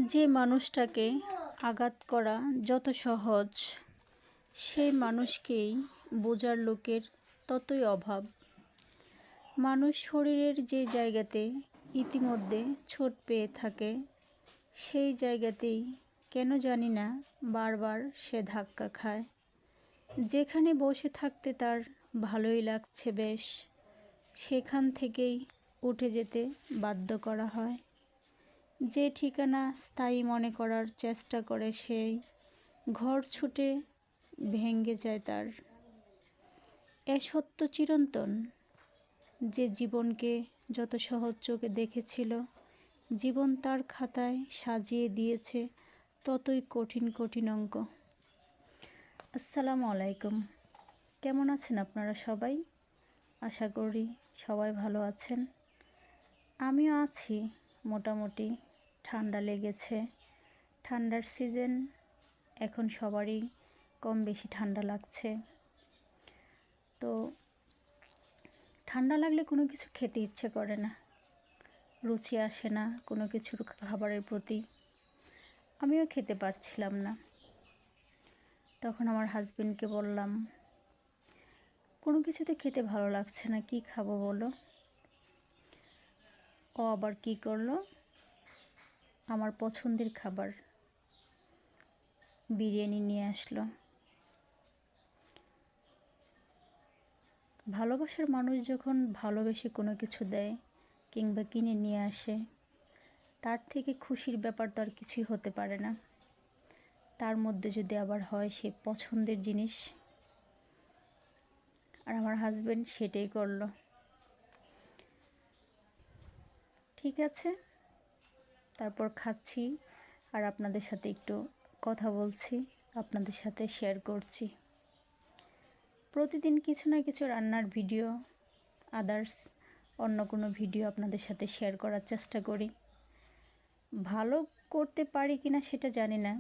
যে মানুষটাকে আঘাত করা যত সহজ, সেই মানুষকেই বোঝার লোকের ততই অভাব। মানুষ শরীরের যে জায়গাতে ইতিমধ্যে চোট পেয়ে থাকে, সেই জায়গাতেই কেন জানি না বারবার সে ধাক্কা খায়। যেখানে বসে থাকতে তার ভালোই লাগছে বেশ, সেখান থেকেই উঠে যেতে বাধ্য করা হয়। যে ঠিকানা স্থায়ী মনে করার চেষ্টা করে, সেই ঘর ছুটে ভেঙে যায় তার। এ সত্য চিরন্তন, যে জীবনকে যত সহজ চোখে দেখেছিল, জীবন তার খাতায় সাজিয়ে দিয়েছে ততই কঠিন কঠিন অঙ্ক। আসসালামু আলাইকুম, কেমন আছেন আপনারা সবাই? আশা করি সবাই ভালো আছেন। আমিও আছি মোটামুটি। ঠান্ডা লেগেছে, ঠান্ডার সিজন, এখন সবারই কম বেশি ঠান্ডা লাগছে। তো ঠান্ডা লাগলে কোনো কিছু খেতে ইচ্ছে করে না, রুচি আসে না কোনো কিছুর খাবারের প্রতি। আমিও খেতে পারছিলাম না। তখন আমার হাজবেন্ডকে বললাম, কোনো কিছুতে খেতে ভালো লাগছে না, কি খাবো বলো? ও আবার কি করলো, আমার পছন্দের খাবার বিরিয়ানি নিয়ে আসলো। ভালোবাসার মানুষ যখন ভালোবেসে কোনো কিছু দেয় কিংবা কিনে নিয়ে আসে, তার থেকে খুশির ব্যাপার তো আর কিছুই হতে পারে না। তার মধ্যে যদি আবার হয় সে পছন্দের জিনিস, আর আমার হাজবেন্ড সেটাই করলো। ঠিক আছে, তারপর খাচ্ছি আর আপনাদের সাথে একটু কথা বলছি, আপনাদের সাথে শেয়ার করছি। প্রতিদিন কিছু না কিছু রান্নার ভিডিও, আদার্স অন্য কোনো ভিডিও আপনাদের সাথে শেয়ার করার চেষ্টা করি। ভালো করতে পারি কি না সেটা জানি না,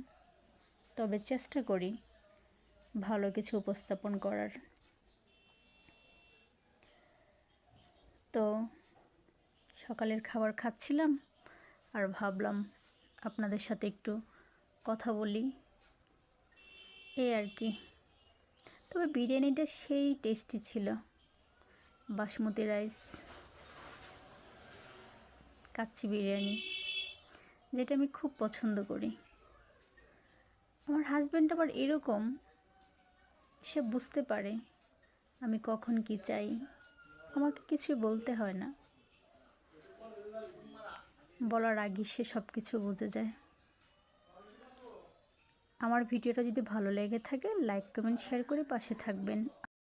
তবে চেষ্টা করি ভালো কিছু উপস্থাপন করার। তো সকালের খাবার খাচ্ছিলাম আর ভাবলাম আপনাদের সাথে একটু কথা বলি, এই আর কি। তবে বিরিয়ানিটা সেই টেস্টি ছিল। বাসমতি রাইস, কাচ্চি বিরিয়ানি, যেটা আমি খুব পছন্দ করি। আমার হাজব্যান্ড আবার এরকম, সে বুঝতে পারে আমি কখন কি চাই, আমাকে কিছুই বলতে হয় না, বলার আগে সে সব কিছু বুঝে যায়। আমার ভিডিওটা যদি ভালো লেগে থাকে, লাইক কমেন্ট শেয়ার করে পাশে থাকবেন।